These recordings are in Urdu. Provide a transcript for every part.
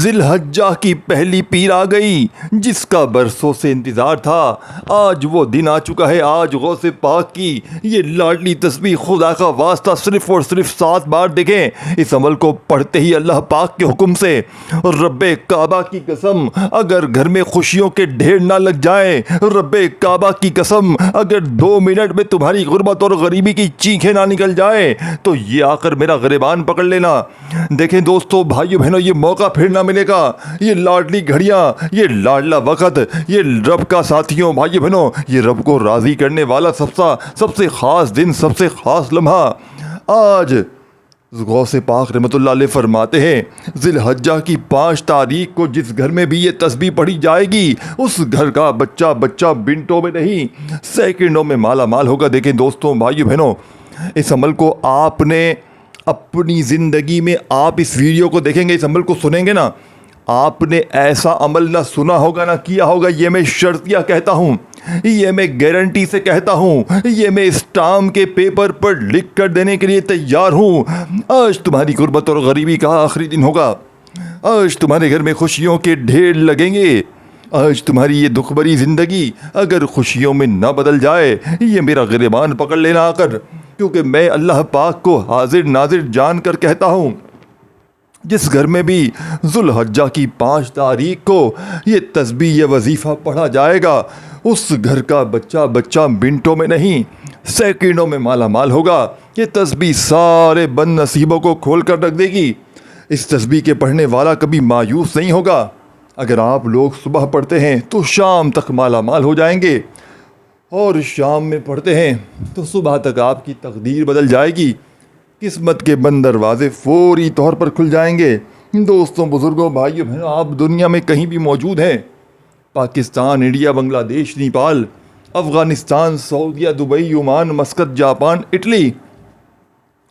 ذی الحجہ کی پہلی پیر آ گئی جس کا برسوں سے انتظار تھا۔ آج وہ دن آ چکا ہے۔ آج غوث پاک کی یہ لاڈلی تسبیح خدا کا واسطہ صرف اور صرف 7 بار دیکھیں۔ اس عمل کو پڑھتے ہی اللہ پاک کے حکم سے رب کعبہ کی قسم اگر گھر میں خوشیوں کے ڈھیر نہ لگ جائیں، رب کعبہ کی قسم اگر 2 منٹ میں تمہاری غربت اور غریبی کی چیخیں نہ نکل جائیں تو یہ آ کر میرا گریبان پکڑ لینا۔ دیکھیں دوستو، بھائیو بہنوں، یہ موقع پھر نہ ملے گا۔ یہ لاڈلی گھڑیاں، یہ لاڈلا وقت، یہ رب کا ساتھیوں، بھائیو بہنوں، یہ رب کو راضی کرنے والا سب سے خاص دن، سب سے خاص لمحہ آج غوث پاک رحمۃ اللہ علیہ فرماتے ہیں ذی الحجہ کی 5 تاریخ کو جس گھر میں بھی یہ تسبیح پڑھی جائے گی اس گھر کا بچہ منٹوں میں نہیں سیکنڈوں میں مالا مال ہوگا۔ دیکھیں دوستوں، بھائیو بہنوں، اس عمل کو آپ نے اپنی زندگی میں، آپ اس ویڈیو کو دیکھیں گے، اس عمل کو سنیں گے نا، آپ نے ایسا عمل نہ سنا ہوگا نہ کیا ہوگا۔ یہ میں شرطیہ کہتا ہوں، یہ میں گارنٹی سے کہتا ہوں، یہ میں اسٹامپ کے پیپر پر لکھ کر دینے کے لیے تیار ہوں۔ آج تمہاری غربت اور غریبی کا آخری دن ہوگا۔ آج تمہارے گھر میں خوشیوں کے ڈھیر لگیں گے۔ آج تمہاری یہ دکھ بھری زندگی اگر خوشیوں میں نہ بدل جائے، یہ میرا گریبان پکڑ لینا آ کر، کیونکہ میں اللہ پاک کو حاضر ناظر جان کر کہتا ہوں جس گھر میں بھی ذی الحجہ کی 5 تاریخ کو یہ تسبیح، یہ وظیفہ پڑھا جائے گا، اس گھر کا بچہ منٹوں میں نہیں سیکنڈوں میں مالا مال ہوگا۔ یہ تسبیح سارے بد نصیبوں کو کھول کر رکھ دے گی۔ اس تسبیح کے پڑھنے والا کبھی مایوس نہیں ہوگا۔ اگر آپ لوگ صبح پڑھتے ہیں تو شام تک مالا مال ہو جائیں گے، اور شام میں پڑھتے ہیں تو صبح تک آپ کی تقدیر بدل جائے گی، قسمت کے بند دروازے فوری طور پر کھل جائیں گے۔ دوستوں، بزرگوں، بھائیوں بہنوں، آپ دنیا میں کہیں بھی موجود ہیں، پاکستان، انڈیا، بنگلہ دیش، نیپال، افغانستان، سعودیہ، Dubai, Oman, Muscat, Japan, Italy,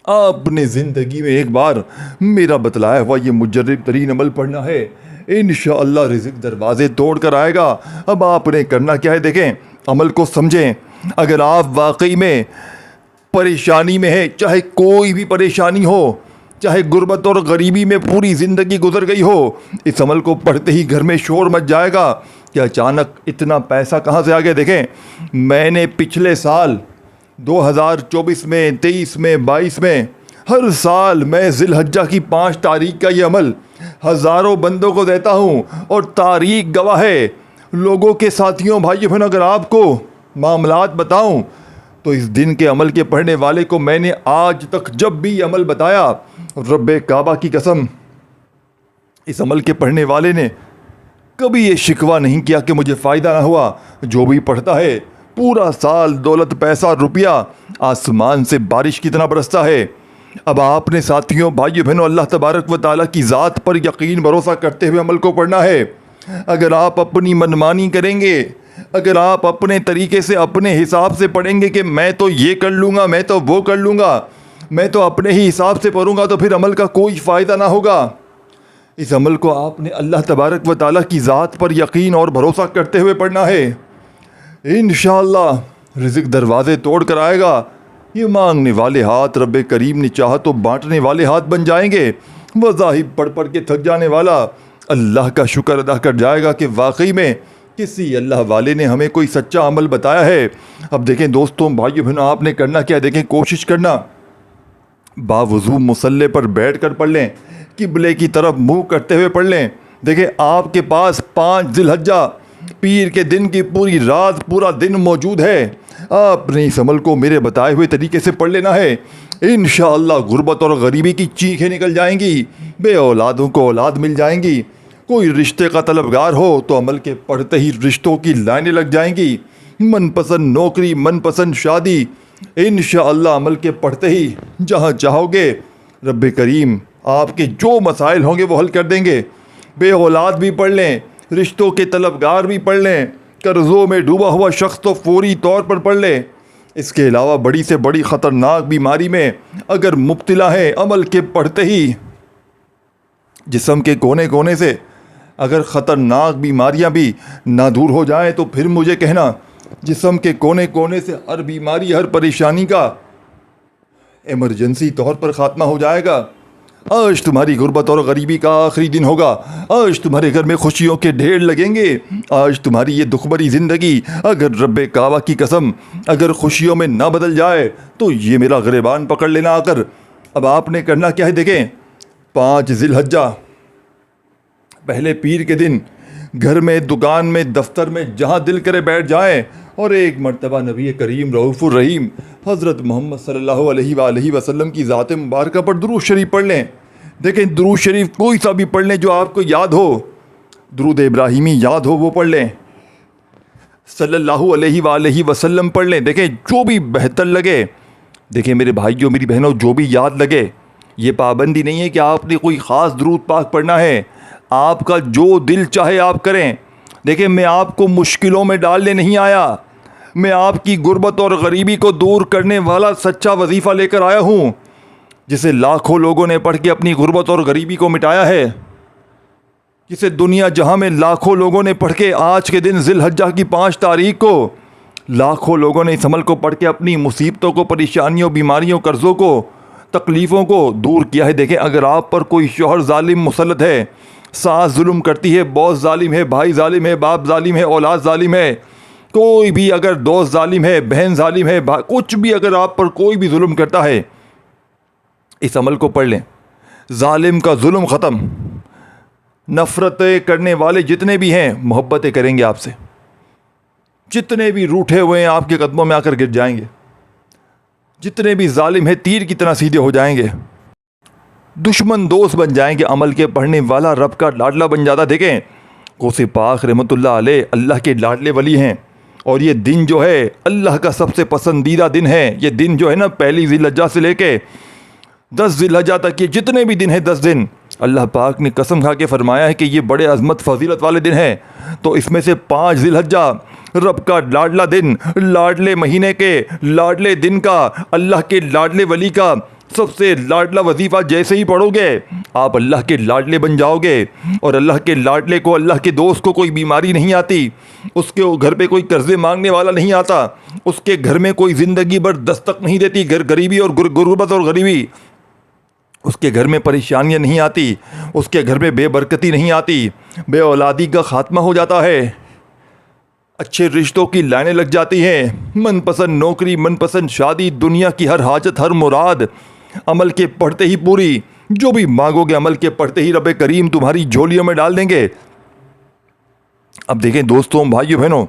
آپ نے زندگی میں ایک بار میرا بتلایا ہوا یہ مجرب ترین عمل پڑھنا ہے، انشاءاللہ رزق دروازے توڑ کر آئے گا۔ اب آپ نے کرنا کیا ہے؟ دیکھیں، عمل کو سمجھیں۔ اگر آپ واقعی میں پریشانی میں ہے، چاہے کوئی بھی پریشانی ہو، چاہے غربت اور غریبی میں پوری زندگی گزر گئی ہو، اس عمل کو پڑھتے ہی گھر میں شور مچ جائے گا کہ اچانک اتنا پیسہ کہاں سے آ گیا۔ دیکھیں، میں نے پچھلے سال 2024 میں، 23 میں، 22 میں، ہر سال میں ذی الحجہ کی 5 تاریخ کا یہ عمل ہزاروں بندوں کو دیتا ہوں، اور تاریخ گواہ ہے۔ لوگوں کے ساتھیوں، بھائیوں بہنوں، اگر آپ کو معاملات بتاؤں تو اس دن کے عمل کے پڑھنے والے کو میں نے آج تک جب بھی عمل بتایا، رب کعبہ کی قسم، اس عمل کے پڑھنے والے نے کبھی یہ شکوہ نہیں کیا کہ مجھے فائدہ نہ ہوا۔ جو بھی پڑھتا ہے پورا سال دولت، پیسہ، روپیہ آسمان سے بارش کی طرح برستا ہے۔ اب آپ نے ساتھیوں، بھائیوں بہنوں، اللہ تبارک و تعالیٰ کی ذات پر یقین بھروسہ کرتے ہوئے عمل کو پڑھنا ہے۔ اگر آپ اپنی منمانی کریں گے، اگر آپ اپنے طریقے سے، اپنے حساب سے پڑھیں گے کہ میں تو یہ کر لوں گا، میں تو وہ کر لوں گا، میں تو اپنے ہی حساب سے پڑھوں گا، تو پھر عمل کا کوئی فائدہ نہ ہوگا۔ اس عمل کو آپ نے اللہ تبارک و تعالیٰ کی ذات پر یقین اور بھروسہ کرتے ہوئے پڑھنا ہے۔ انشاءاللہ رزق دروازے توڑ کر آئے گا۔ یہ مانگنے والے ہاتھ رب کریم نے چاہا تو بانٹنے والے ہاتھ بن جائیں گے۔ وظائف پڑھ پڑھ کے تھک جانے والا اللہ کا شکر ادا کر جائے گا کہ واقعی میں کسی اللہ والے نے ہمیں کوئی سچا عمل بتایا ہے۔ اب دیکھیں دوستوں، بھائیوں بہنوں، آپ نے کرنا کیا؟ دیکھیں، کوشش کرنا باوضو مصلی پر بیٹھ کر پڑھ لیں، قبلے کی طرف منہ کرتے ہوئے پڑھ لیں۔ دیکھیں، آپ کے پاس 5 ذی الحجہ پیر کے دن کی پوری رات، پورا دن موجود ہے۔ آپ نے اس عمل کو میرے بتائے ہوئے طریقے سے پڑھ لینا ہے۔ انشاءاللہ غربت اور غریبی کی چیخیں نکل جائیں گی، بے اولادوں کو اولاد مل جائیں گی۔ کوئی رشتے کا طلبگار ہو تو عمل کے پڑھتے ہی رشتوں کی لائنیں لگ جائیں گی۔ من پسند نوکری، من پسند شادی، انشاءاللہ عمل کے پڑھتے ہی جہاں چاہو گے رب کریم آپ کے جو مسائل ہوں گے وہ حل کر دیں گے۔ بے اولاد بھی پڑھ لیں، رشتوں کے طلبگار بھی پڑھ لیں، قرضوں میں ڈوبا ہوا شخص تو فوری طور پر پڑھ لیں۔ اس کے علاوہ بڑی سے بڑی خطرناک بیماری میں اگر مبتلا ہے، عمل کے پڑھتے ہی جسم کے کونے کونے سے اگر خطرناک بیماریاں بھی نہ دور ہو جائیں تو پھر مجھے کہنا، جسم کے کونے کونے سے ہر بیماری، ہر پریشانی کا ایمرجنسی طور پر خاتمہ ہو جائے گا۔ آج تمہاری غربت اور غریبی کا آخری دن ہوگا. آج تمہارے گھر میں خوشیوں کے ڈھیر لگیں گے. آج تمہاری یہ دکھ بھری زندگی اگر رب کعبہ کی قسم اگر خوشیوں میں نہ بدل جائے تو یہ میرا گریبان پکڑ لینا آ کر. اب آپ نے کرنا کیا ہے دیکھیں. 5 ذی الحجہ پہلے پیر کے دن گھر میں, دکان میں, دفتر میں, جہاں دل کرے بیٹھ جائیں اور ایک مرتبہ نبی کریم رؤوف الرحیم حضرت محمد صلی اللہ علیہ وآلہ وسلم کی ذات مبارکہ پر درود شریف پڑھ لیں. دیکھیں درود شریف کوئی سا بھی پڑھ لیں جو آپ کو یاد ہو. درود ابراہیمی یاد ہو وہ پڑھ لیں, صلی اللہ علیہ وآلہ وسلم پڑھ لیں. دیکھیں جو بھی بہتر لگے. دیکھیں میرے بھائیوں میری بہنوں, جو بھی یاد لگے. یہ پابندی نہیں ہے کہ آپ نے کوئی خاص درود پاک پڑھنا ہے. آپ کا جو دل چاہے آپ کریں. دیکھیں میں آپ کو مشکلوں میں ڈالنے نہیں آیا. میں آپ کی غربت اور غریبی کو دور کرنے والا سچا وظیفہ لے کر آیا ہوں, جسے لاکھوں لوگوں نے پڑھ کے اپنی غربت اور غریبی کو مٹایا ہے. جسے دنیا جہاں میں لاکھوں لوگوں نے پڑھ کے آج کے دن ذی الحجہ کی 5 تاریخ کو لاکھوں لوگوں نے اس عمل کو پڑھ کے اپنی مصیبتوں کو, پریشانیوں, بیماریوں, قرضوں کو, تکلیفوں کو دور کیا ہے. دیکھیں اگر آپ پر کوئی شوہر ظالم مسلط ہے, ساس ظلم کرتی ہے, باس ظالم ہے, بھائی ظالم ہے, باپ ظالم ہے, اولاد ظالم ہے, کوئی بھی اگر دوست ظالم ہے, بہن ظالم ہے, کچھ بھی اگر آپ پر کوئی بھی ظلم کرتا ہے, اس عمل کو پڑھ لیں. ظالم کا ظلم ختم. نفرتیں کرنے والے جتنے بھی ہیں محبتیں کریں گے آپ سے. جتنے بھی روٹھے ہوئے ہیں آپ کے قدموں میں آ کر گر جائیں گے. جتنے بھی ظالم ہیں تیر کی طرح سیدھے ہو جائیں گے. دشمن دوست بن جائیں گے. عمل کے پڑھنے والا رب کا لاڈلا بن جاتا. دیکھیں غوث پاک رحمۃ اللہ علیہ اللہ کے لاڈلے ولی ہیں, اور یہ دن جو ہے اللہ کا سب سے پسندیدہ دن ہے. یہ دن جو ہے نا, پہلی ذی الحجہ سے لے کے 10 ذی الحجہ تک یہ جتنے بھی دن ہیں 10 دن, اللہ پاک نے قسم کھا کے فرمایا ہے کہ یہ بڑے عظمت فضیلت والے دن ہیں. تو اس میں سے 5 ذی الحجہ رب کا لاڈلا دن, لاڈلے مہینے کے لاڈلے دن کا, اللہ کے لاڈلے ولی کا سب سے لاڈلا وظیفہ جیسے ہی پڑھو گے آپ اللہ کے لاڈلے بن جاؤ گے. اور اللہ کے لاڈلے کو, اللہ کے دوست کو کوئی بیماری نہیں آتی, اس کے گھر پہ کوئی قرضے مانگنے والا نہیں آتا, اس کے گھر میں کوئی زندگی بھر دستک نہیں دیتی غریبی اور غربت اور غریبی, اس کے گھر میں پریشانیاں نہیں آتی, اس کے گھر میں بے برکتی نہیں آتی, بے اولادی کا خاتمہ ہو جاتا ہے, اچھے رشتوں کی لائنیں لگ جاتی ہیں, من پسند نوکری, من پسند شادی, دنیا کی ہر حاجت, ہر مراد عمل کے پڑھتے ہی پوری. جو بھی مانگو گے عمل کے پڑھتے ہی رب کریم تمہاری جھولیوں میں ڈال دیں گے. اب دیکھیں دوستوں, بھائیو بہنوں,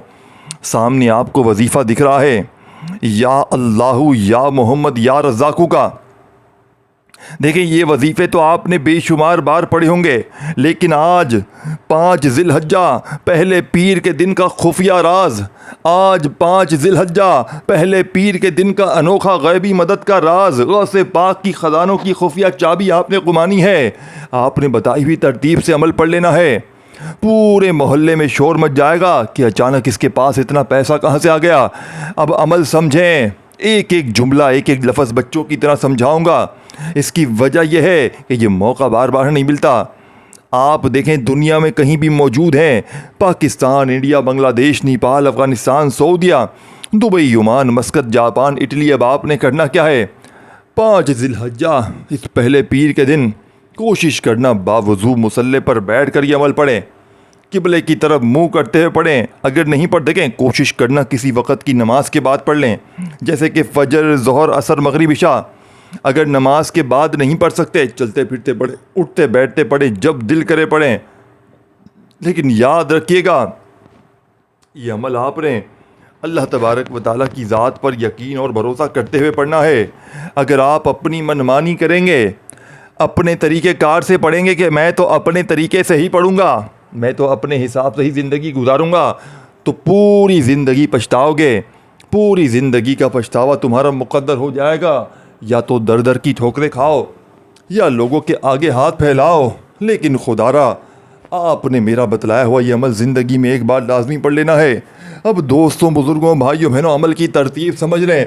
سامنے آپ کو وظیفہ دکھ رہا ہے یا اللہ یا محمد یا رزاقو کا. دیکھیں یہ وظیفے تو آپ نے بے شمار بار پڑھے ہوں گے, لیکن آج 5 ذی الحجہ پہلے پیر کے دن کا خفیہ راز, آج 5 ذی الحجہ پہلے پیر کے دن کا انوکھا غیبی مدد کا راز, غوث پاک کی خزانوں کی خفیہ چابی آپ نے قمانی ہے. آپ نے بتائی ہوئی ترتیب سے عمل پڑھ لینا ہے. پورے محلے میں شور مچ جائے گا کہ اچانک اس کے پاس اتنا پیسہ کہاں سے آ گیا. اب عمل سمجھیں, ایک ایک جملہ, ایک ایک لفظ بچوں کی طرح سمجھاؤں گا. اس کی وجہ یہ ہے کہ یہ موقع بار بار نہیں ملتا. آپ دیکھیں دنیا میں کہیں بھی موجود ہیں, پاکستان, انڈیا, بنگلہ دیش, نیپال, افغانستان, سعودیہ, Dubai, Oman, Muscat, Japan, Italy. اب آپ نے کرنا کیا ہے, 5 ذی الحجہ اس پہلے پیر کے دن کوشش کرنا باوضو مصلی پر بیٹھ کر یہ عمل پڑھیں, قبلے کی طرف منہ کرتے ہوئے پڑھیں. اگر نہیں پڑھ دیکھیں کوشش کرنا کسی وقت کی نماز کے بعد پڑھ لیں, جیسے کہ فجر, ظہر, عصر, مغرب, عشاء. اگر نماز کے بعد نہیں پڑھ سکتے چلتے پھرتے پڑھیں, اٹھتے بیٹھتے پڑھیں, جب دل کرے پڑھیں. لیکن یاد رکھیے گا یہ عمل آپ نے اللہ تبارک و تعالیٰ کی ذات پر یقین اور بھروسہ کرتے ہوئے پڑھنا ہے. اگر آپ اپنی منمانی کریں گے, اپنے طریقے کار سے پڑھیں گے کہ میں تو اپنے طریقے سے ہی پڑھوں گا, میں تو اپنے حساب سے ہی زندگی گزاروں گا, تو پوری زندگی پچھتاؤ گے. پوری زندگی کا پچھتاوا تمہارا مقدر ہو جائے گا. یا تو در در کی ٹھوکریں کھاؤ یا لوگوں کے آگے ہاتھ پھیلاؤ, لیکن خدا را آپ نے میرا بتلایا ہوا یہ عمل زندگی میں ایک بار لازمی پڑھ لینا ہے. اب دوستوں, بزرگوں, بھائیوں, بہنوں, عمل کی ترتیب سمجھ لیں,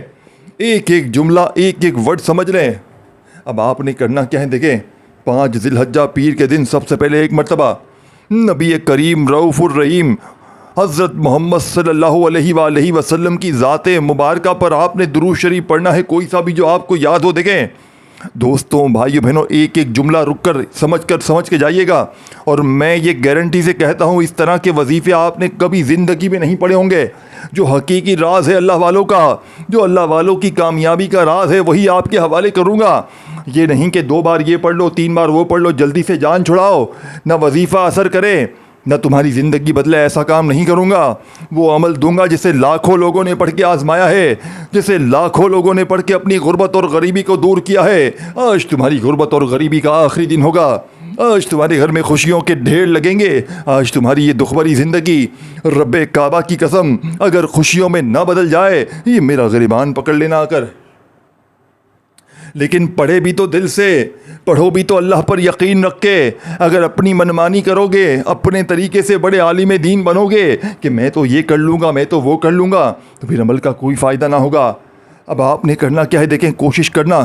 ایک ایک جملہ, ایک ایک ورڈ سمجھ لیں. اب آپ نے کرنا کیا ہے دیکھیں, 5 ذی الحجہ پیر کے دن سب سے پہلے ایک مرتبہ نبی کریم رؤوف الرحیم حضرت محمد صلی اللہ علیہ وآلہ وسلم کی ذات مبارکہ پر آپ نے درود شریف پڑھنا ہے, کوئی سا بھی جو آپ کو یاد ہو. دیکھیں دوستوں بھائیو بہنوں، ایک ایک جملہ رک کر سمجھ کے جائیے گا، اور میں یہ گارنٹی سے کہتا ہوں اس طرح کے وظیفے آپ نے کبھی زندگی میں نہیں پڑھے ہوں گے۔ جو حقیقی راز ہے اللہ والوں کا، جو اللہ والوں کی کامیابی کا راز ہے، وہی آپ کے حوالے کروں گا۔ یہ نہیں کہ 2 بار یہ پڑھ لو 3 بار وہ پڑھ لو، جلدی سے جان چھڑاؤ، نہ وظیفہ اثر کرے نہ تمہاری زندگی بدلے، ایسا کام نہیں کروں گا۔ وہ عمل دوں گا جسے لاکھوں لوگوں نے پڑھ کے آزمایا ہے، جسے لاکھوں لوگوں نے پڑھ کے اپنی غربت اور غریبی کو دور کیا ہے۔ آج تمہاری غربت اور غریبی کا آخری دن ہوگا، آج تمہارے گھر میں خوشیوں کے ڈھیر لگیں گے، آج تمہاری یہ دکھبری زندگی، رب کعبہ کی قسم، اگر خوشیوں میں نہ بدل جائے، یہ میرا گریبان پکڑ لینا آ کر۔ لیکن پڑھے بھی تو دل سے، پڑھو بھی تو اللہ پر یقین رکھ کے۔ اگر اپنی منمانی کرو گے، اپنے طریقے سے بڑے عالم دین بنو گے کہ میں تو یہ کر لوں گا، میں تو وہ کر لوں گا، تو پھر عمل کا کوئی فائدہ نہ ہوگا۔ اب آپ نے کرنا کیا ہے، دیکھیں، کوشش کرنا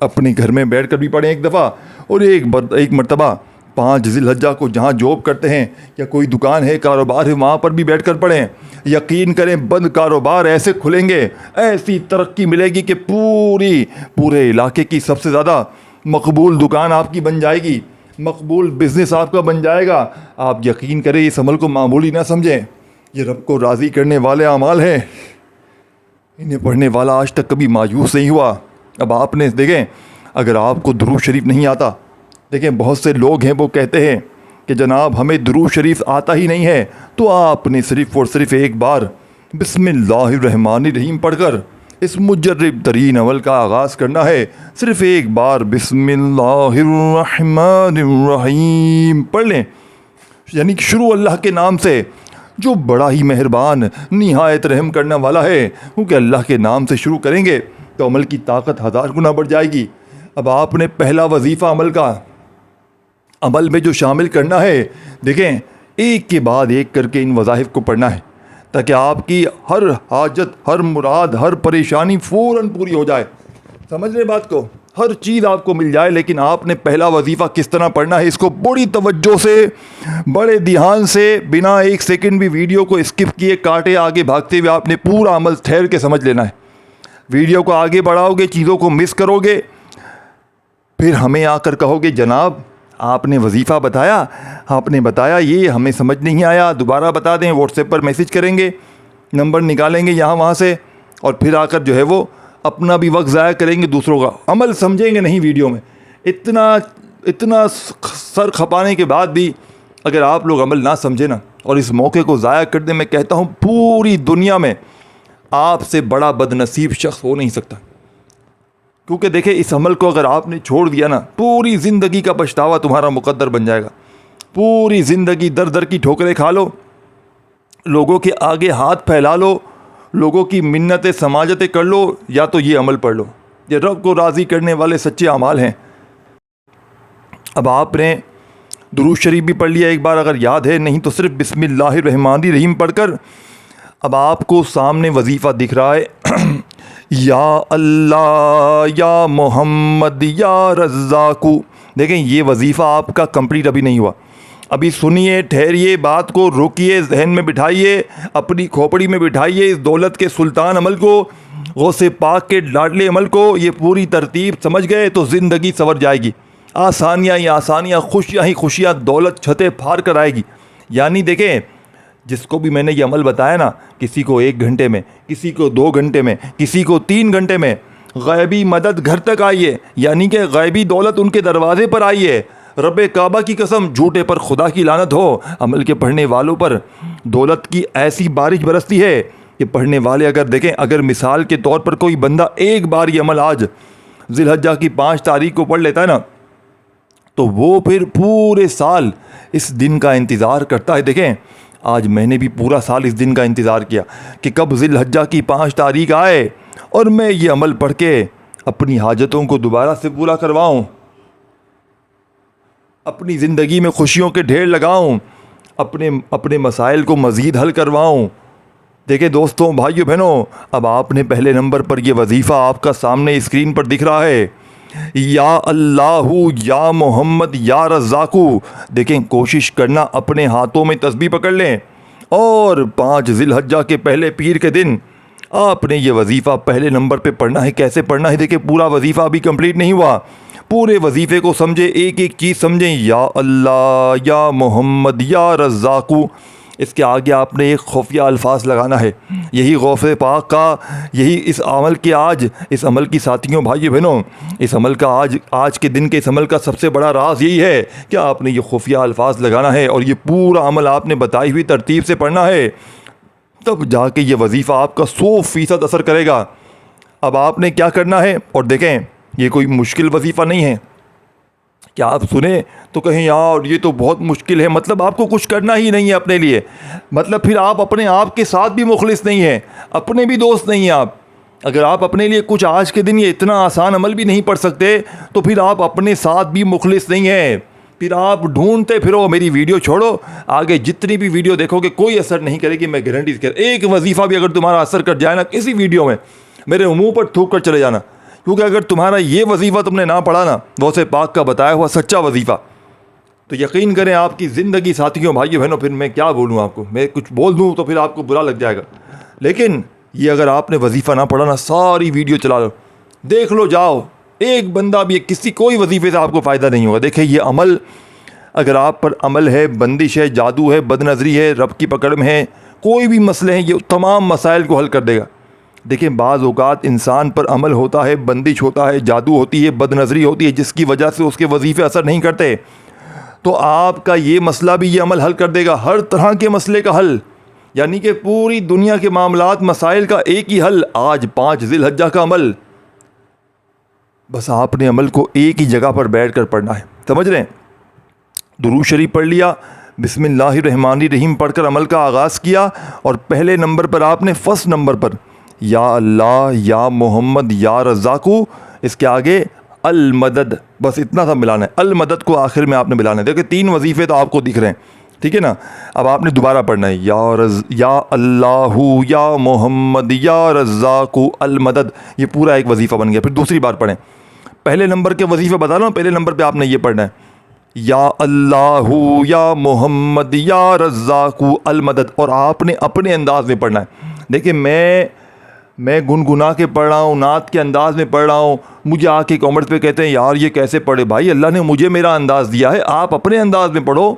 اپنے گھر میں بیٹھ کر بھی پڑھیں ایک دفعہ، اور ایک مرتبہ 5 ذی الحجہ کو جہاں جاب کرتے ہیں یا کوئی دکان ہے، کاروبار ہے، وہاں پر بھی بیٹھ کر پڑھیں۔ یقین کریں بند کاروبار ایسے کھلیں گے، ایسی ترقی ملے گی کہ پورے علاقے کی سب سے زیادہ مقبول دکان آپ کی بن جائے گی، مقبول بزنس آپ کا بن جائے گا۔ آپ یقین کریں اس عمل کو معمولی نہ سمجھیں، یہ رب کو راضی کرنے والے اعمال ہیں، انہیں پڑھنے والا آج تک کبھی مایوس نہیں ہوا۔ اب آپ نے دیکھیں، اگر آپ کو درود شریف نہیں آتا، دیکھیں بہت سے لوگ ہیں وہ کہتے ہیں کہ جناب ہمیں درود شریف آتا ہی نہیں ہے، تو آپ نے صرف اور صرف ایک بار بسم اللہ الرحمن الرحیم پڑھ کر اس مجرب ترین عمل کا آغاز کرنا ہے۔ صرف ایک بار بسم اللہ الرحمن الرحیم پڑھ لیں، یعنی کہ شروع اللہ کے نام سے، جو بڑا ہی مہربان نہایت رحم کرنے والا ہے، کیونکہ اللہ کے نام سے شروع کریں گے تو عمل کی طاقت 1000 گنا بڑھ جائے گی۔ اب آپ نے پہلا وظیفہ عمل میں جو شامل کرنا ہے، دیکھیں ایک کے بعد ایک کر کے ان وظائف کو پڑھنا ہے، تاکہ آپ کی ہر حاجت، ہر مراد، ہر پریشانی فوراً پوری ہو جائے۔ سمجھ رہے بات کو، ہر چیز آپ کو مل جائے۔ لیکن آپ نے پہلا وظیفہ کس طرح پڑھنا ہے، اس کو بڑی توجہ سے، بڑے دھیان سے، بنا ایک سیکنڈ بھی ویڈیو کو اسکپ کیے کاٹے آگے بھاگتے ہوئے آپ نے پورا عمل ٹھہر کے سمجھ لینا ہے۔ ویڈیو کو آگے بڑھاؤ گے، چیزوں کو مس کرو گے، پھر ہمیں آ کر کہو گے جناب آپ نے وظیفہ بتایا، آپ نے بتایا یہ ہمیں سمجھ نہیں آیا، دوبارہ بتا دیں۔ واٹس ایپ پر میسج کریں گے، نمبر نکالیں گے یہاں وہاں سے، اور پھر آ کر جو ہے وہ اپنا بھی وقت ضائع کریں گے، دوسروں کا عمل سمجھیں گے نہیں ویڈیو میں۔ اتنا سر کھپانے کے بعد بھی اگر آپ لوگ عمل نہ سمجھیں نا اور اس موقع کو ضائع کر دیں، میں کہتا ہوں پوری دنیا میں آپ سے بڑا بد نصیب شخص ہو نہیں سکتا۔ کیونکہ دیکھیں اس عمل کو اگر آپ نے چھوڑ دیا نا، پوری زندگی کا پچھتاوا تمہارا مقدر بن جائے گا۔ پوری زندگی در در کی ٹھوکریں کھا لو، لوگوں کے آگے ہاتھ پھیلا لو، لوگوں کی منتیں سماجتیں کر لو، یا تو یہ عمل پڑھ لو۔ یہ رب کو راضی کرنے والے سچے اعمال ہیں۔ اب آپ نے درود شریف بھی پڑھ لیا ایک بار اگر یاد ہے، نہیں تو صرف بسم اللہ الرحمن الرحیم پڑھ کر اب آپ کو سامنے وظیفہ دکھ رہا ہے یا اللہ یا محمد یا رزاق۔ دیکھیں یہ وظیفہ آپ کا کمپلیٹ ابھی نہیں ہوا، ابھی سنیے، ٹھہریے، بات کو روکیے، ذہن میں بٹھائیے، اپنی کھوپڑی میں بٹھائیے اس دولت کے سلطان عمل کو، غوث پاک کے لاڈلے عمل کو۔ یہ پوری ترتیب سمجھ گئے تو زندگی سنور جائے گی، آسانیاں ہی آسانیاں، خوشیاں ہی خوشیاں، دولت چھتیں پھاڑ کر آئے گی۔ یعنی دیکھیں جس کو بھی میں نے یہ عمل بتایا نا، کسی کو 1 گھنٹے میں، کسی کو 2 گھنٹے میں، کسی کو 3 گھنٹے میں، غیبی مدد گھر تک آئیے، یعنی کہ غیبی دولت ان کے دروازے پر آئیے۔ رب کعبہ کی قسم، جھوٹے پر خدا کی لعنت ہو، عمل کے پڑھنے والوں پر دولت کی ایسی بارش برستی ہے کہ پڑھنے والے اگر دیکھیں، اگر مثال کے طور پر کوئی بندہ ایک بار یہ عمل آج ذی الحجہ کی 5 تاریخ کو پڑھ لیتا ہے نا، تو وہ پھر پورے سال اس دن کا انتظار کرتا ہے۔ دیکھیں آج میں نے بھی پورا سال اس دن کا انتظار کیا کہ کب ذی الحجہ کی 5 تاریخ آئے اور میں یہ عمل پڑھ کے اپنی حاجتوں کو دوبارہ سے پورا کرواؤں، اپنی زندگی میں خوشیوں کے ڈھیر لگاؤں، اپنے مسائل کو مزید حل کرواؤں۔ دیکھیں دوستوں، بھائیو بہنوں، اب آپ نے پہلے نمبر پر یہ وظیفہ آپ کا سامنے اسکرین پر دکھ رہا ہے، یا اللہ یا محمد یا رزاق۔ دیکھیں کوشش کرنا اپنے ہاتھوں میں تسبیح پکڑ لیں اور 5 ذی الحجہ کے پہلے پیر کے دن آپ نے یہ وظیفہ پہلے نمبر پہ پڑھنا ہے. کیسے پڑھنا ہے؟ دیکھیں پورا وظیفہ ابھی کمپلیٹ نہیں ہوا. پورے وظیفے کو سمجھیں, ایک ایک چیز سمجھیں. یا اللہ, یا محمد, یا رزاقو. اس کے آگے آپ نے ایک خفیہ الفاظ لگانا ہے. یہی غوث پاک کا, یہی اس عمل کے آج, اس عمل کی ساتھیوں بھائیو بہنوں, اس عمل کا آج کے دن کے اس عمل کا سب سے بڑا راز یہی ہے کہ آپ نے یہ خفیہ الفاظ لگانا ہے اور یہ پورا عمل آپ نے بتائی ہوئی ترتیب سے پڑھنا ہے. تب جا کے یہ وظیفہ آپ کا 100% اثر کرے گا. اب آپ نے کیا کرنا ہے, اور دیکھیں یہ کوئی مشکل وظیفہ نہیں ہے کہ آپ سنیں تو کہیں یار یہ تو بہت مشکل ہے, مطلب آپ کو کچھ کرنا ہی نہیں ہے اپنے لیے, مطلب پھر آپ اپنے آپ کے ساتھ بھی مخلص نہیں ہیں, اپنے بھی دوست نہیں ہیں آپ. اگر آپ اپنے لیے کچھ آج کے دن یہ اتنا آسان عمل بھی نہیں پڑھ سکتے تو پھر آپ اپنے ساتھ بھی مخلص نہیں ہیں. پھر آپ ڈھونڈتے پھرو. میری ویڈیو چھوڑو, آگے جتنی بھی ویڈیو دیکھو گے کوئی اثر نہیں کرے گی, میں گارنٹی سے. ایک وظیفہ بھی اگر تمہارا اثر کر جائے نا کسی ویڈیو میں, میرے منہ پر تھوک کر چلے جانا, کیونکہ اگر تمہارا یہ وظیفہ تم نے نہ پڑھا نا, غوث پاک کا بتایا ہوا سچا وظیفہ, تو یقین کریں آپ کی زندگی ساتھیوں بھائیوں بہنوں, پھر میں کیا بولوں آپ کو, میں کچھ بول دوں تو پھر آپ کو برا لگ جائے گا. لیکن یہ اگر آپ نے وظیفہ نہ پڑھا نا, ساری ویڈیو چلا لو, دیکھ لو, جاؤ, ایک بندہ بھی کوئی وظیفے سے آپ کو فائدہ نہیں ہوگا. دیکھیں یہ عمل, اگر آپ پر عمل ہے, بندش ہے, جادو ہے, بد نظری ہے, رب کی پکڑ میں ہے, کوئی بھی مسئلے ہیں, یہ تمام مسائل کو حل کر دے گا. دیکھیں بعض اوقات انسان پر عمل ہوتا ہے, بندش ہوتا ہے, جادو ہوتی ہے, بد نظری ہوتی ہے, جس کی وجہ سے اس کے وظیفے اثر نہیں کرتے. تو آپ کا یہ مسئلہ بھی یہ عمل حل کر دے گا, ہر طرح کے مسئلے کا حل, یعنی کہ پوری دنیا کے معاملات مسائل کا ایک ہی حل, آج 5 ذی الحجہ کا عمل. بس آپ نے عمل کو ایک ہی جگہ پر بیٹھ کر پڑھنا ہے, سمجھ رہے ہیں؟ درود شریف پڑھ لیا, بسم اللہ الرحمن الرحیم پڑھ کر عمل کا آغاز کیا, اور پہلے نمبر پر آپ نے فرسٹ نمبر پر یا اللہ, یا محمد, یا رزاقو, اس کے آگے المدد, بس اتنا سا ملانا ہے. المدد کو آخر میں آپ نے ملانا ہے. دیکھیں 3 وظیفے تو آپ کو دکھ رہے ہیں, ٹھیک ہے نا. اب آپ نے دوبارہ پڑھنا ہے یا اللہ, یا محمد, یا رزاقو, المدد. یہ پورا ایک وظیفہ بن گیا. پھر دوسری بار پڑھیں, پہلے نمبر کے وظیفے بتا رہا ہوں, پہلے نمبر پہ آپ نے یہ پڑھنا ہے یا اللہ, یا محمد, یا رزاقو, المدد, اور آپ نے اپنے انداز میں پڑھنا ہے. دیکھیں میں گنگنا کے پڑھ رہا ہوں, نعت کے انداز میں پڑھ رہا ہوں, مجھے آ کے کامنٹ پہ کہتے ہیں یار یہ کیسے پڑھے. بھائی اللہ نے مجھے میرا انداز دیا ہے, آپ اپنے انداز میں پڑھو.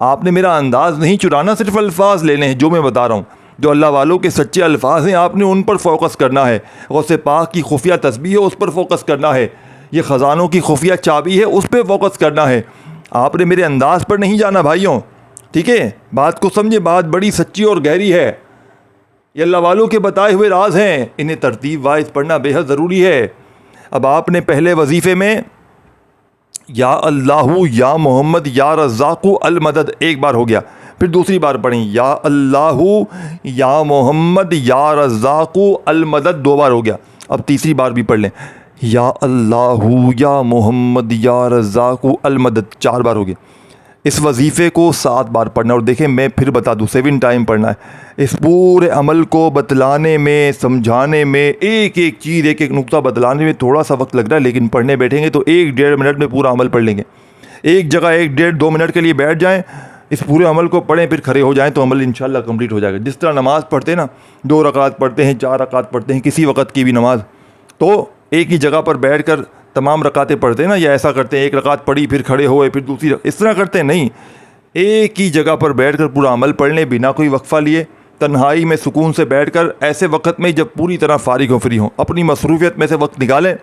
آپ نے میرا انداز نہیں چرانا, صرف الفاظ لینے ہیں جو میں بتا رہا ہوں. جو اللہ والوں کے سچے الفاظ ہیں آپ نے ان پر فوکس کرنا ہے. غوث پاک کی خفیہ تسبیح ہے اس پر فوکس کرنا ہے. یہ خزانوں کی خفیہ چابی ہے اس پہ فوکس کرنا ہے. آپ نے میرے انداز پر نہیں جانا بھائیوں, ٹھیک ہے؟ بات کو سمجھے, بات بڑی سچی اور گہری ہے. یہ اللہ والوں کے بتائے ہوئے راز ہیں, انہیں ترتیب وائز پڑھنا بے حد ضروری ہے. اب آپ نے پہلے وظیفے میں یا اللہ, یا محمد, یا رزاقو, المدد ایک بار ہو گیا. پھر دوسری بار پڑھیں یا اللہ, یا محمد, یا رزاقو, المدد 2 بار ہو گیا. اب تیسری بار بھی پڑھ لیں یا اللہ, یا محمد, یا رزاقو, المدد 4 بار ہو گیا. اس وظیفے کو 7 بار پڑھنا. اور دیکھیں میں پھر بتا دوں 7 ٹائم پڑھنا ہے. اس پورے عمل کو بتلانے میں, سمجھانے میں, ایک ایک چیز, ایک ایک نقطہ بتلانے میں تھوڑا سا وقت لگ رہا ہے, لیکن پڑھنے بیٹھیں گے تو 1-1.5 منٹ میں پورا عمل پڑھ لیں گے. ایک جگہ 1-1.5-2 منٹ کے لیے بیٹھ جائیں, اس پورے عمل کو پڑھیں, پھر کھڑے ہو جائیں تو عمل انشاءاللہ کمپلیٹ ہو جائے گا. جس طرح نماز پڑھتے ہیں نا, 2 رکعت پڑھتے ہیں, 4 رکعت پڑھتے ہیں, کسی وقت کی بھی نماز, تو ایک ہی جگہ پر بیٹھ کر تمام رکعتیں پڑھتے ہیں نا, یا ایسا کرتے ہیں 1 رکعت پڑھی پھر کھڑے ہوئے پھر دوسری, اس طرح کرتے ہیں نہیں. ایک ہی جگہ پر بیٹھ کر پورا عمل پڑھ لیں بنا کوئی وقفہ لیے, تنہائی میں سکون سے بیٹھ کر, ایسے وقت میں جب پوری طرح فارغ ہو, فری ہوں, اپنی مصروفیت میں سے وقت نکالیں.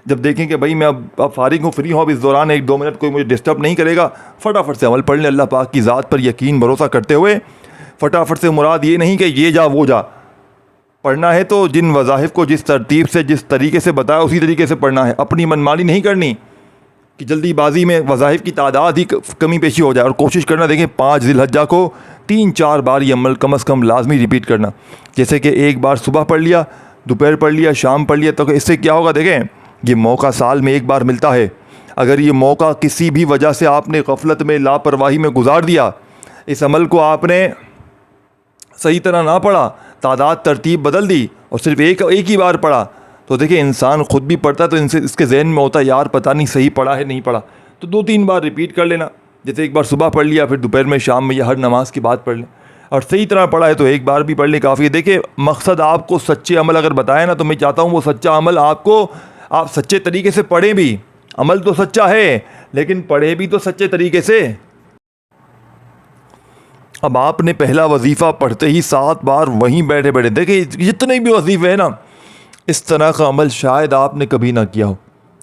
جب دیکھیں کہ بھائی میں اب فارغ ہوں, فری ہوں, اب اس دوران 1-2 منٹ کوئی مجھے ڈسٹرب نہیں کرے گا, فٹافٹ سے عمل پڑھ لیں. اللہ پاک کی ذات پر یقین بھروسہ کرتے ہوئے, فٹافٹ سے مراد یہ نہیں کہ یہ جا وہ جا پڑھنا ہے, تو جن وظائف کو جس ترتیب سے جس طریقے سے بتایا اسی طریقے سے پڑھنا ہے. اپنی منمانی نہیں کرنی کہ جلدی بازی میں وظائف کی تعداد ہی کمی پیشی ہو جائے. اور کوشش کرنا, دیکھیں 5 ذی الحجہ کو 3-4 بار یہ عمل کم از کم لازمی ریپیٹ کرنا. جیسے کہ ایک بار صبح پڑھ لیا, دوپہر پڑھ لیا, شام پڑھ لیا, تو اس سے کیا ہوگا؟ دیکھیں یہ موقع سال میں ایک بار ملتا ہے. اگر یہ موقع کسی بھی وجہ سے آپ نے غفلت میں, لاپرواہی میں گزار دیا, اس عمل کو آپ نے صحیح طرح نہ پڑھا, تعداد ترتیب بدل دی اور صرف ایک ہی بار پڑھا, تو دیکھیں انسان خود بھی پڑھتا ہے تو اس کے ذہن میں ہوتا ہے یار پتہ نہیں صحیح پڑھا ہے نہیں پڑھا, تو 2-3 بار ریپیٹ کر لینا. جیسے ایک بار صبح پڑھ لیا, پھر دوپہر میں, شام میں, یا ہر نماز کی بات پڑھ لیں. اور صحیح طرح پڑھا ہے تو ایک بار بھی پڑھ لیں کافی ہے. دیکھیں مقصد آپ کو سچے عمل اگر بتائے نا تو میں چاہتا ہوں وہ سچا عمل آپ سچے طریقے سے پڑھیں بھی. عمل تو سچا ہے لیکن پڑھیں بھی تو سچے طریقے سے. اب آپ نے پہلا وظیفہ پڑھتے ہی 7 بار وہیں بیٹھے بیٹھے دیکھیں جتنے بھی وظیفے ہیں نا اس طرح کا عمل شاید آپ نے کبھی نہ کیا ہو.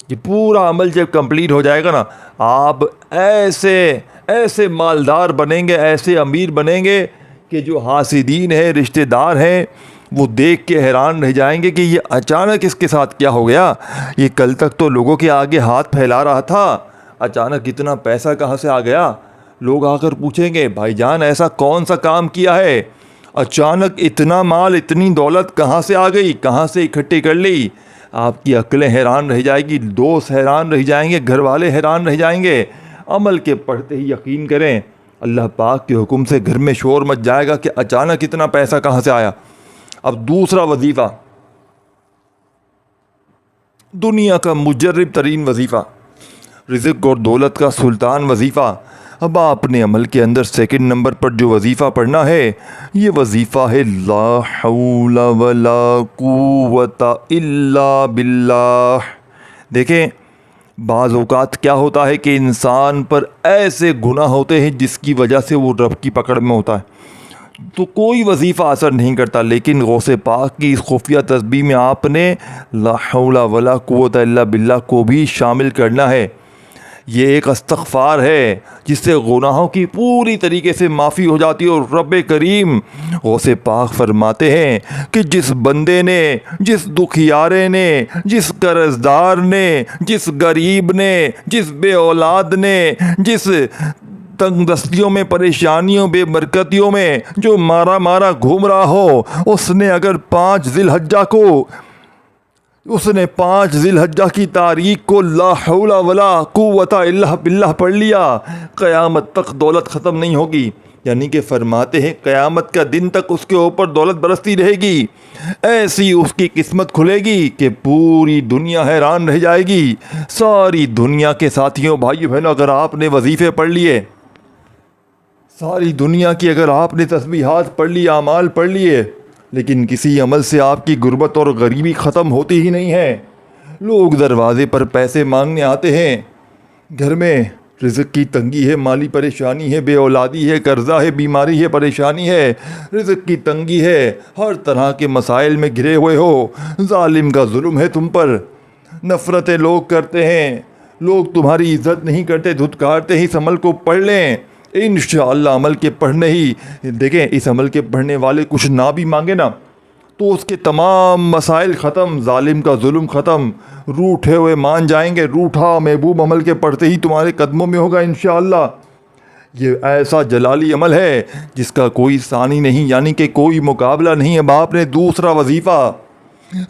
یہ پورا عمل جب کمپلیٹ ہو جائے گا نا آپ ایسے مالدار بنیں گے, ایسے امیر بنیں گے کہ جو حاسدین ہیں, رشتہ دار ہیں, وہ دیکھ کے حیران رہ جائیں گے کہ یہ اچانک اس کے ساتھ کیا ہو گیا. یہ کل تک تو لوگوں کے آگے ہاتھ پھیلا رہا تھا, اچانک اتنا پیسہ کہاں سے آ گیا. لوگ آ کر پوچھیں گے بھائی جان ایسا کون سا کام کیا ہے, اچانک اتنا مال اتنی دولت کہاں سے آ گئی, کہاں سے اکٹھی کر لی. آپ کی عقلیں حیران رہ جائے گی, دوست حیران رہ جائیں گے, گھر والے حیران رہ جائیں گے. عمل کے پڑھتے ہی یقین کریں اللہ پاک کے حکم سے گھر میں شور مچ جائے گا کہ اچانک اتنا پیسہ کہاں سے آیا. اب دوسرا وظیفہ, دنیا کا مجرب ترین وظیفہ, رزق اور دولت کا سلطان وظیفہ. اب آپ نے عمل کے اندر سیکنڈ نمبر پر جو وظیفہ پڑھنا ہے یہ وظیفہ ہے لا حول ولا قوت الا باللہ. دیکھیں بعض اوقات کیا ہوتا ہے کہ انسان پر ایسے گناہ ہوتے ہیں جس کی وجہ سے وہ رب کی پکڑ میں ہوتا ہے تو کوئی وظیفہ اثر نہیں کرتا, لیکن غوث پاک کی اس خفیہ تسبیح میں آپ نے لا حول ولا قوت الا باللہ کو بھی شامل کرنا ہے. یہ ایک استغفار ہے جس سے گناہوں کی پوری طریقے سے معافی ہو جاتی ہے. اور رب کریم غوث پاک فرماتے ہیں کہ جس بندے نے, جس دکھیارے نے, جس قرضدار نے, جس غریب نے, جس بے اولاد نے, جس تنگ دستیوں میں, پریشانیوں, بے برکتیوں میں جو مارا گھوم رہا ہو, اس نے اگر 5 ذی الحجہ کی تاریخ کو لا حول ولا قوت الا باللہ پڑھ لیا, قیامت تک دولت ختم نہیں ہوگی. یعنی کہ فرماتے ہیں قیامت کا دن تک اس کے اوپر دولت برستی رہے گی. ایسی اس کی قسمت کھلے گی کہ پوری دنیا حیران رہ جائے گی. ساری دنیا کے ساتھیوں, بھائیو بہنوں, اگر آپ نے وظیفے پڑھ لیے, ساری دنیا کی اگر آپ نے تسبیحات پڑھ لی, اعمال پڑھ لیے, لیکن کسی عمل سے آپ کی غربت اور غریبی ختم ہوتی ہی نہیں ہے. لوگ دروازے پر پیسے مانگنے آتے ہیں, گھر میں رزق کی تنگی ہے, مالی پریشانی ہے, بے اولادی ہے, قرضہ ہے, بیماری ہے, پریشانی ہے, رزق کی تنگی ہے, ہر طرح کے مسائل میں گھرے ہوئے ہو, ظالم کا ظلم ہے تم پر, نفرتیں لوگ کرتے ہیں, لوگ تمہاری عزت نہیں کرتے, دھتکارتے ہیں. اس عمل کو پڑھ لیں انشاءاللہ. عمل کے پڑھنے ہی دیکھیں, اس عمل کے پڑھنے والے کچھ نہ بھی مانگے نا تو اس کے تمام مسائل ختم, ظالم کا ظلم ختم, روٹھے ہوئے مان جائیں گے. روٹھا محبوب عمل کے پڑھتے ہی تمہارے قدموں میں ہوگا انشاءاللہ. یہ ایسا جلالی عمل ہے جس کا کوئی ثانی نہیں, یعنی کہ کوئی مقابلہ نہیں. اب آپ نے دوسرا وظیفہ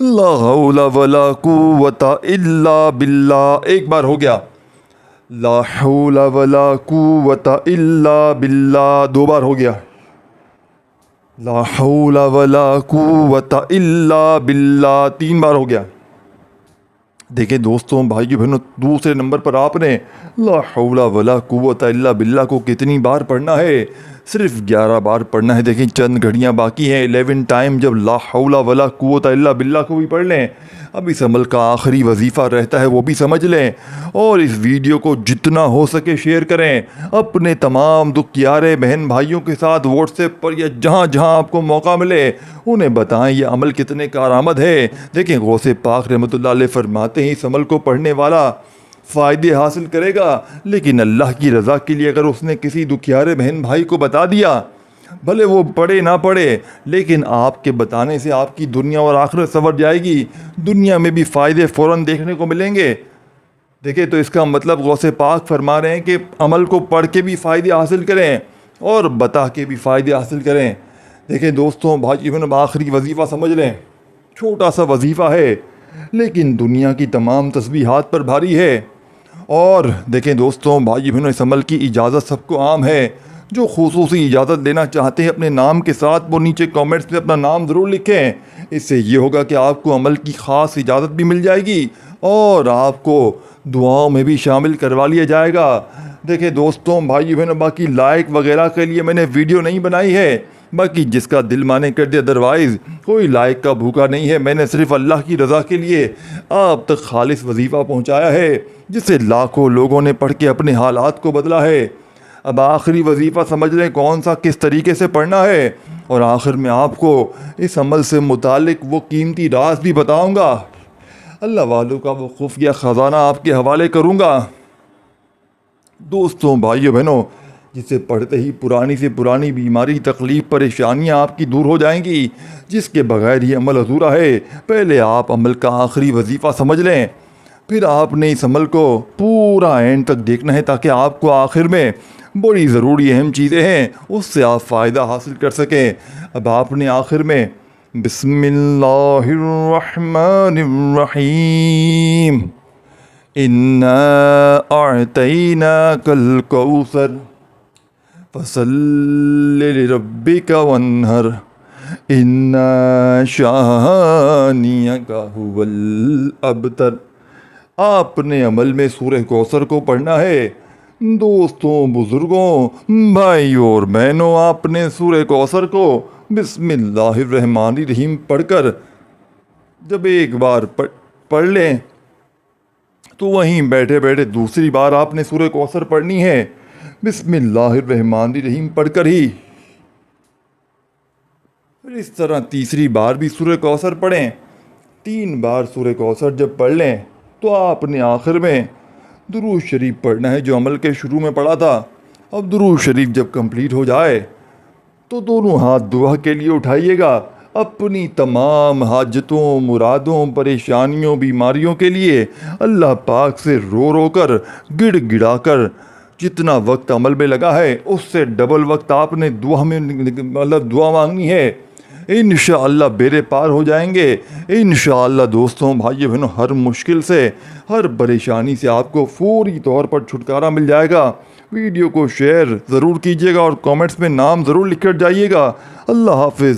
لا حول ولا قوت الا باللہ ایک بار ہو گیا, لا حول ولا قوت الا باللہ 2 بار ہو گیا, لا حول ولا قوت الا باللہ 3 بار ہو گیا. دیکھیں دوستوں, بھائیو بہنوں, دوسرے نمبر پر آپ نے لا حول ولا قوت الا باللہ کو کتنی بار پڑھنا ہے؟ صرف 11 بار پڑھنا ہے. دیکھیں چند گھڑیاں باقی ہیں, 11 ٹائم جب لا حول ولا قوت الا باللہ کو بھی پڑھ لیں. اب اس عمل کا آخری وظیفہ رہتا ہے وہ بھی سمجھ لیں, اور اس ویڈیو کو جتنا ہو سکے شیئر کریں اپنے تمام دکھیارے بہن بھائیوں کے ساتھ. واٹس ایپ پر یا جہاں جہاں آپ کو موقع ملے انہیں بتائیں یہ عمل کتنے کارآمد ہے. دیکھیں غوث پاک رحمۃ اللہ علیہ فرماتے ہیں اس عمل کو پڑھنے والا فائدے حاصل کرے گا, لیکن اللہ کی رضا کے لیے اگر اس نے کسی دکھیارے بہن بھائی کو بتا دیا, بھلے وہ پڑھے نہ پڑھے, لیکن آپ کے بتانے سے آپ کی دنیا اور آخرت سنور جائے گی. دنیا میں بھی فائدے فوراً دیکھنے کو ملیں گے. دیکھیں تو اس کا مطلب غوث پاک فرما رہے ہیں کہ عمل کو پڑھ کے بھی فائدے حاصل کریں اور بتا کے بھی فائدے حاصل کریں. دیکھیں دوستوں, بھائی بہنوں, آخری وظیفہ سمجھ لیں, چھوٹا سا وظیفہ ہے لیکن دنیا کی تمام تسبیحات پر بھاری ہے. اور دیکھیں دوستوں, بھائی بہنوں, اس عمل کی اجازت سب کو عام ہے. جو خصوصی اجازت لینا چاہتے ہیں اپنے نام کے ساتھ وہ نیچے کامنٹس میں اپنا نام ضرور لکھیں. اس سے یہ ہوگا کہ آپ کو عمل کی خاص اجازت بھی مل جائے گی اور آپ کو دعاؤں میں بھی شامل کروا لیا جائے گا. دیکھیں دوستوں, بھائی بہنوں, باقی لائک وغیرہ کے لیے میں نے ویڈیو نہیں بنائی ہے, باقی جس کا دل مانے کر دے، ادروائز کوئی لائق کا بھوکا نہیں ہے۔ میں نے صرف اللہ کی رضا کے لیے آپ تک خالص وظیفہ پہنچایا ہے، جسے لاکھوں لوگوں نے پڑھ کے اپنے حالات کو بدلا ہے۔ اب آخری وظیفہ سمجھ لیں کون سا، کس طریقے سے پڑھنا ہے، اور آخر میں آپ کو اس عمل سے متعلق وہ قیمتی راز بھی بتاؤں گا۔ اللہ والوں کا وہ خفیہ خزانہ آپ کے حوالے کروں گا۔ دوستوں، بھائیو بہنوں، جسے پڑھتے ہی پرانی سے پرانی بیماری، تکلیف، پریشانیاں آپ کی دور ہو جائیں گی، جس کے بغیر یہ عمل ادھورا ہے۔ پہلے آپ عمل کا آخری وظیفہ سمجھ لیں، پھر آپ نے اس عمل کو پورا اینڈ تک دیکھنا ہے، تاکہ آپ کو آخر میں بڑی ضروری اہم چیزیں ہیں اس سے آپ فائدہ حاصل کر سکیں۔ اب آپ نے آخر میں بسم اللہ الرحمن الرحیم اِنَّا أَعْطَيْنَاكَ الْكَوْثَرَ فَصَلِّ لِرَبِّكَ وَانْحَرْ إِنَّ شَانِئَكَ هُوَ الْأَبْتَرُ۔ آپ نے عمل میں سورہ کوثر کو پڑھنا ہے۔ دوستوں، بزرگوں، بھائیوں اور بہنوں، آپ نے سورہ کوثر کو بسم اللہ الرحمن الرحیم پڑھ کر جب ایک بار پڑھ لیں تو وہیں بیٹھے بیٹھے دوسری بار آپ نے سورہ کوثر پڑھنی ہے، بسم اللہ الرحمن الرحیم پڑھ کر ہی۔ پھر اس طرح تیسری بار بھی سورہ کوثر پڑھیں۔ 3 بار سورہ کوثر جب پڑھ لیں تو آپ نے آخر میں درود شریف پڑھنا ہے، جو عمل کے شروع میں پڑھا تھا۔ اب درود شریف جب کمپلیٹ ہو جائے تو دونوں ہاتھ دعا کے لیے اٹھائیے گا، اپنی تمام حاجتوں، مرادوں، پریشانیوں، بیماریوں کے لیے اللہ پاک سے رو رو کر، گڑ گڑا کر، جتنا وقت عمل میں لگا ہے اس سے ڈبل وقت آپ نے دعا میں دعا مانگنی ہے۔ انشاءاللہ بیڑے پار ہو جائیں گے۔ انشاءاللہ دوستوں، بھائیو بہنوں، ہر مشکل سے، ہر پریشانی سے آپ کو فوری طور پر چھٹکارا مل جائے گا۔ ویڈیو کو شیئر ضرور کیجیے گا اور کامنٹس میں نام ضرور لکھ کر جائیے گا۔ اللہ حافظ۔